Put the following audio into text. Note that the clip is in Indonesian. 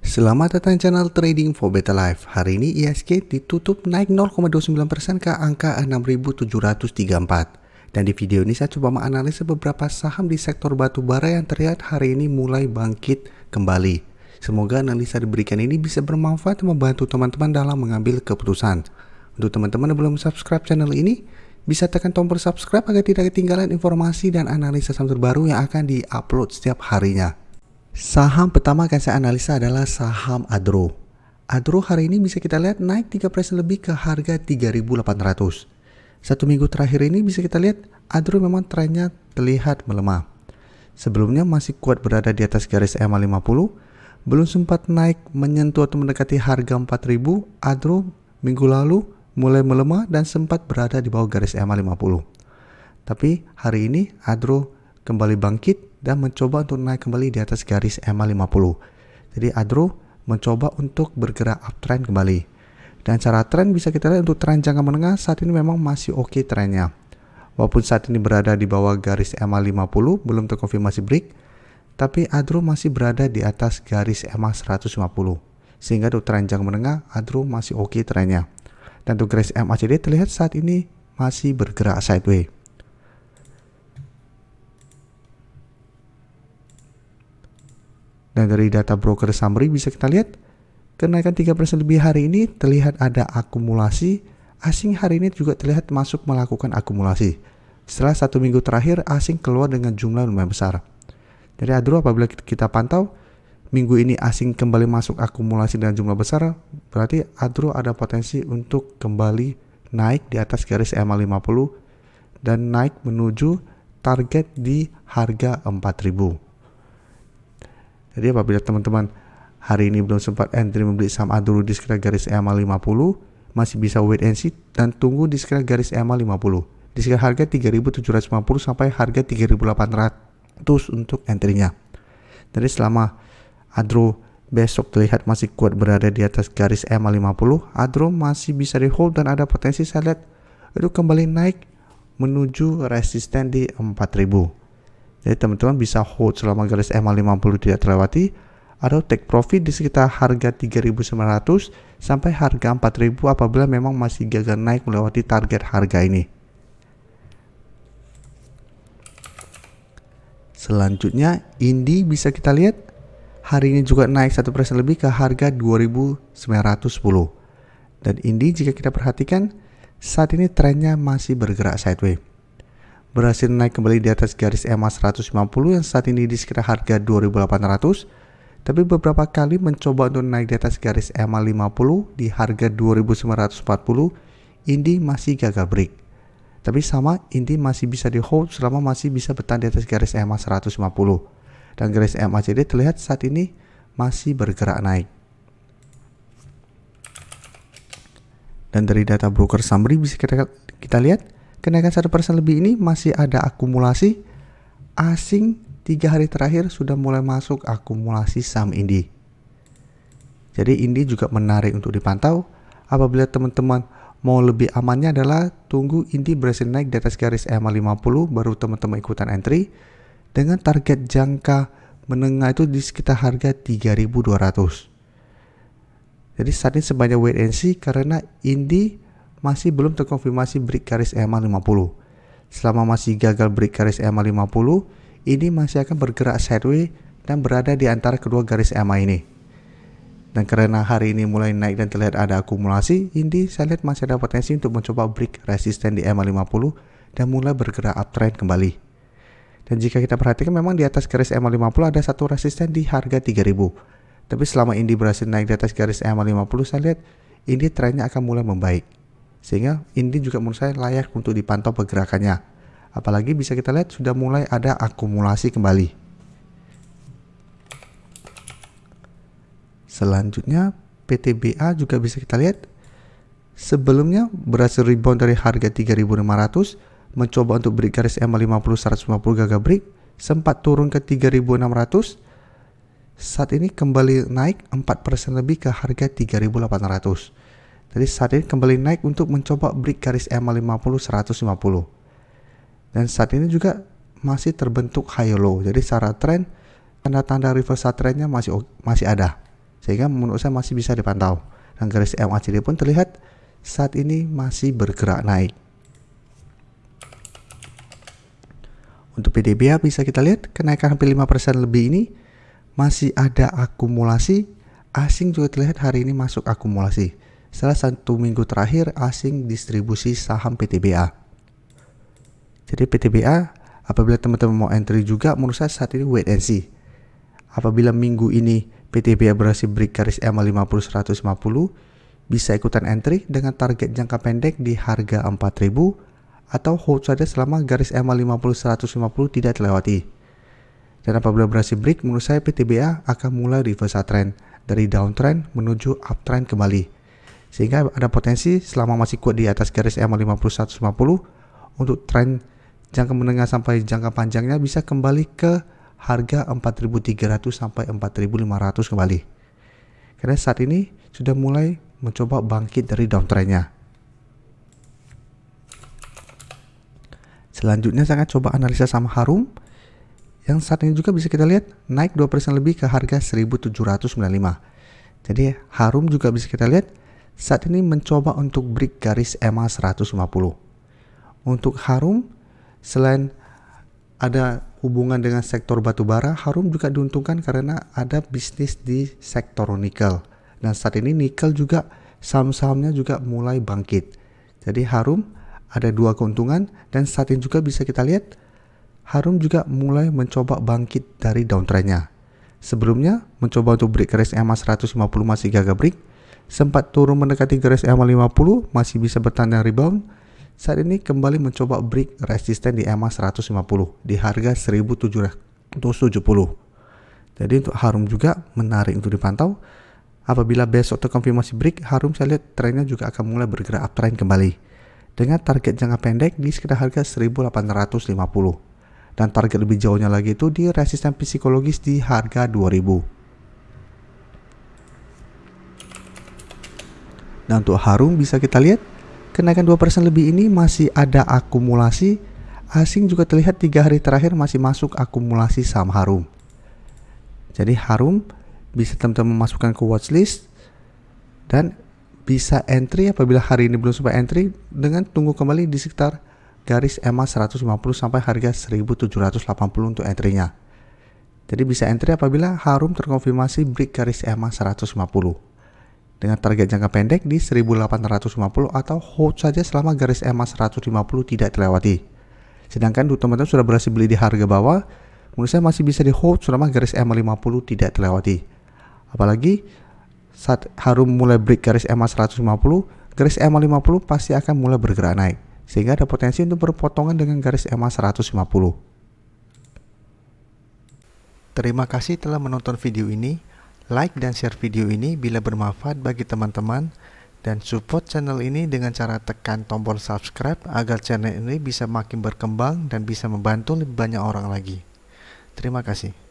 Selamat datang di channel Trading for Better Life. Hari ini IHSG ditutup naik 0,29% ke angka 6.734. Dan di video ini saya coba menganalisa beberapa saham di sektor batu bara yang terlihat hari ini mulai bangkit kembali. Semoga analisa diberikan ini bisa bermanfaat dan membantu teman-teman dalam mengambil keputusan. Untuk teman-teman yang belum subscribe channel ini, bisa tekan tombol subscribe agar tidak ketinggalan informasi dan analisa saham terbaru yang akan di-upload setiap harinya. Saham pertama akan saya analisa adalah saham Adro. Adro hari ini bisa kita lihat naik 3% lebih ke harga 3.800. Satu minggu terakhir ini bisa kita lihat Adro memang trennya terlihat melemah. Sebelumnya masih kuat berada di atas garis EMA 50, belum sempat naik menyentuh atau mendekati harga 4.000. Adro minggu lalu mulai melemah dan sempat berada di bawah garis EMA 50. Tapi hari ini Adro kembali bangkit dan mencoba untuk naik kembali di atas garis EMA 50. Jadi Adro mencoba untuk bergerak uptrend kembali. Dan cara tren bisa kita lihat untuk tren jangka menengah saat ini memang masih oke trennya. Walaupun saat ini berada di bawah garis EMA 50, belum terkonfirmasi break, tapi Adro masih berada di atas garis EMA 150. Sehingga untuk tren jangka menengah Adro masih oke trennya. Dan untuk garis MACD terlihat saat ini masih bergerak sideways. Dan dari data broker summary bisa kita lihat kenaikan 3% lebih hari ini terlihat ada akumulasi. Asing hari ini juga terlihat masuk melakukan akumulasi. Setelah satu minggu terakhir asing keluar dengan jumlah lumayan besar. Jadi Adro apabila kita pantau minggu ini asing kembali masuk akumulasi dengan jumlah besar, berarti Adro ada potensi untuk kembali naik di atas garis EMA 50 dan naik menuju target di harga 4.000. Jadi apabila teman-teman hari ini belum sempat entry membeli saham Adro di sekitar garis EMA 50, masih bisa wait and see dan tunggu di sekitar garis EMA 50. Di sekitar harga 3.750 sampai harga 3.800 untuk entry-nya. Jadi selama Adro besok terlihat masih kuat berada di atas garis EMA 50, Adro masih bisa di hold dan ada potensi saya lihat itu kembali naik menuju resisten di 4.000. Jadi teman-teman bisa hold selama garis EMA 50 tidak terlewati atau take profit di sekitar harga 3.900 sampai harga 4.000 apabila memang masih gagal naik melewati target harga ini. Selanjutnya Indi bisa kita lihat hari ini juga naik 1% lebih ke harga 2.910. Dan Indi jika kita perhatikan saat ini trennya masih bergerak sideways. Berhasil naik kembali di atas garis EMA 150 yang saat ini di sekitar harga 2.800, tapi beberapa kali mencoba untuk naik di atas garis EMA 50 di harga 2.940, Indi masih gagal break. Tapi sama, Indi masih bisa di hold selama masih bisa bertahan di atas garis EMA 150. Dan garis MACD terlihat saat ini masih bergerak naik. Dan dari data broker summary bisa kita lihat kenaikan 1% lebih ini masih ada akumulasi. Asing 3 hari terakhir sudah mulai masuk akumulasi saham Indi. Jadi Indi juga menarik untuk dipantau. Apabila teman-teman mau lebih amannya adalah tunggu Indi berhasil naik di atas garis EMA 50 baru teman-teman ikutan entry. Dengan target jangka menengah itu di sekitar harga 3.200. Jadi saat ini sebanyak wait and see karena Indi masih belum terkonfirmasi break garis EMA 50. Selama masih gagal break garis EMA 50, ini masih akan bergerak sideways dan berada di antara kedua garis EMA ini. Dan karena hari ini mulai naik dan terlihat ada akumulasi, Indi saya lihat masih ada potensi untuk mencoba break resisten di EMA 50 dan mulai bergerak uptrend kembali. Dan jika kita perhatikan memang di atas garis EMA 50 ada satu resisten di harga 3.000. Tapi selama Indi berhasil naik di atas garis EMA 50, saya lihat Indi trennya akan mulai membaik. Sehingga Indi juga menurut saya layak untuk dipantau pergerakannya. Apalagi bisa kita lihat sudah mulai ada akumulasi kembali. Selanjutnya PTBA juga bisa kita lihat sebelumnya berhasil rebound dari harga 3.500, mencoba untuk break garis EMA 50 150 gagal break, sempat turun ke 3.600. Saat ini kembali naik 4% lebih ke harga 3.800. Jadi saat ini kembali naik untuk mencoba break garis EMA 50 150. Dan saat ini juga masih terbentuk high low. Jadi secara tren tanda-tanda reversal trendnya masih ada. sehingga menurut saya masih bisa dipantau. Dan garis MACD pun terlihat saat ini masih bergerak naik. Untuk PDBA bisa kita lihat kenaikan hampir 5% lebih ini masih ada akumulasi. Asing juga terlihat hari ini masuk akumulasi. Setelah 1 minggu terakhir asing distribusi saham PTBA. Jadi PTBA apabila teman-teman mau entry juga menurut saya saat ini wait and see. Apabila minggu ini PTBA berhasil break garis EMA 50 150 bisa ikutan entry dengan target jangka pendek di harga 4.000 atau hold saja selama garis EMA 50 150 tidak terlewati. Dan apabila berhasil break, menurut saya PTBA akan mulai reversal trend dari downtrend menuju uptrend kembali. Sehingga ada potensi selama masih kuat di atas garis EMA 50 150 untuk trend jangka menengah sampai jangka panjangnya bisa kembali ke harga 4.300 sampai 4.500 kembali. Karena saat ini sudah mulai mencoba bangkit dari downtrendnya. Selanjutnya saya akan coba analisa saham Harum yang saat ini juga bisa kita lihat naik 2% lebih ke harga 1.795. Jadi Harum juga bisa kita lihat saat ini mencoba untuk break garis EMA 150. Untuk Harum selain ada hubungan dengan sektor batubara, Harum juga diuntungkan karena ada bisnis di sektor nikel. Dan saat ini nikel juga saham-sahamnya juga mulai bangkit. Jadi Harum ada dua keuntungan dan saat ini juga bisa kita lihat Harum juga mulai mencoba bangkit dari downtrendnya. Sebelumnya mencoba untuk break garis EMA 150 masih gagal break, sempat turun mendekati garis EMA 50 masih bisa bertahan dan rebound. Saat ini kembali mencoba break resisten di EMA 150 di harga 1.770. Jadi untuk Harum juga menarik untuk dipantau. Apabila besok terkonfirmasi break, Harum saya lihat trennya juga akan mulai bergerak uptrend kembali dengan target jangka pendek di sekitar harga 1.850 dan target lebih jauhnya lagi itu di resisten psikologis di harga 2.000. Dan untuk Harum bisa kita lihat kenaikan 2% lebih ini masih ada akumulasi. Asing juga terlihat 3 hari terakhir masih masuk akumulasi saham Harum. Jadi Harum bisa teman-teman masukkan ke watchlist dan bisa entry apabila hari ini belum sempat entry dengan tunggu kembali di sekitar garis EMA 150 sampai harga 1.780 untuk entry-nya. Jadi bisa entry apabila Harum terkonfirmasi break garis EMA 150 dengan target jangka pendek di 1.850 atau hold saja selama garis EMA 150 tidak terlewati. Sedangkan untuk teman-teman sudah berhasil beli di harga bawah, menurut saya masih bisa di hold selama garis EMA 50 tidak terlewati. Apalagi saat Harum mulai break garis EMA 150, garis EMA 50 pasti akan mulai bergerak naik, sehingga ada potensi untuk berpotongan dengan garis EMA 150. Terima kasih telah menonton video ini. Like dan share video ini bila bermanfaat bagi teman-teman, dan support channel ini dengan cara tekan tombol subscribe agar channel ini bisa makin berkembang dan bisa membantu lebih banyak orang lagi. Terima kasih.